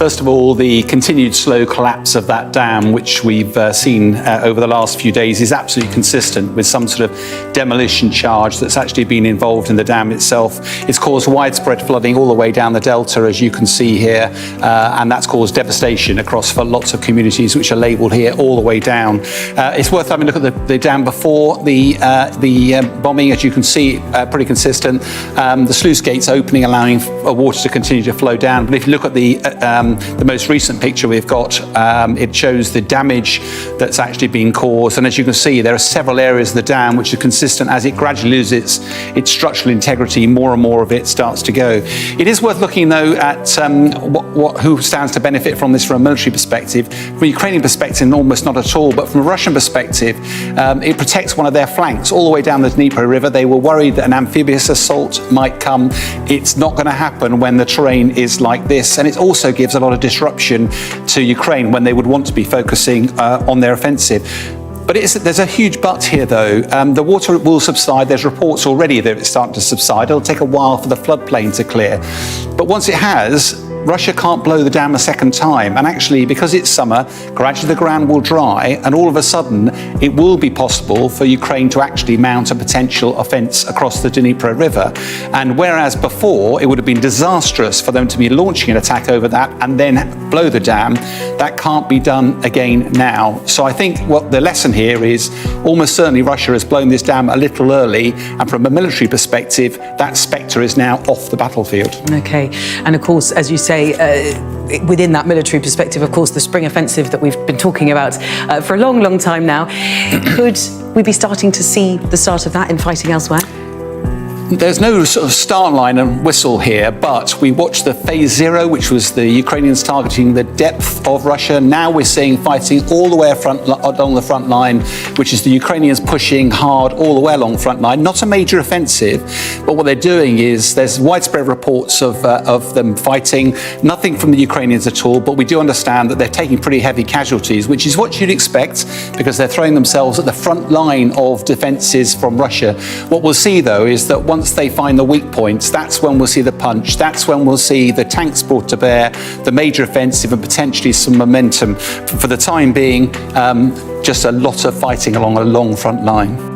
First of all, the continued slow collapse of that dam, which we've seen over the last few days, is absolutely consistent with some sort of demolition charge that's actually been involved in the dam itself. It's caused widespread flooding all the way down the delta, as you can see here, and that's caused devastation across lots of communities, which are labelled here all the way down. It's worth having a look at the dam before the bombing. As you can see, pretty consistent. The sluice gates opening, allowing water to continue to flow down. But if you look at the most recent picture we've got, it shows the damage that's actually been caused. And as you can see, there are several areas of the dam which are consistent. As it gradually loses its structural integrity, more and more of it starts to go. It is worth looking, though, at who stands to benefit from this from a military perspective. From a Ukrainian perspective, almost not at all. But from a Russian perspective, it protects one of their flanks all the way down the Dnipro River. They were worried that an amphibious assault might come. It's not going to happen when the terrain is like this. And it also gives a lot of disruption to Ukraine when they would want to be focusing on their offensive. But there's a huge but here, though. The water will subside. There's reports already that it's starting to subside. It'll take a while for the floodplain to clear. But once it has, Russia can't blow the dam a second time. And actually, because it's summer, gradually the ground will dry, and all of a sudden, it will be possible for Ukraine to actually mount a potential offence across the Dnipro River. And whereas before, it would have been disastrous for them to be launching an attack over that and then blow the dam, that can't be done again now. So I think what the lesson here is, almost certainly Russia has blown this dam a little early, and from a military perspective, that spectre is now off the battlefield. Okay, and of course, as you say, within that military perspective, of course, the spring offensive that we've been talking about for a long, long time now, could we be starting to see the start of that in fighting elsewhere? There's no sort of start line and whistle here, but we watched the phase 0, which was the Ukrainians targeting the depth of Russia. Now we're seeing fighting all the way along the front line, which is the Ukrainians pushing hard all the way along the front line. Not a major offensive, but what they're doing is there's widespread reports of them fighting. Nothing from the Ukrainians at all, but we do understand that they're taking pretty heavy casualties, which is what you'd expect, because they're throwing themselves at the front line of defences from Russia. What we'll see, though, is that once they find the weak points, that's when we'll see the punch. That's when we'll see the tanks brought to bear, the major offensive, and potentially some momentum. For the time being, just a lot of fighting along a long front line.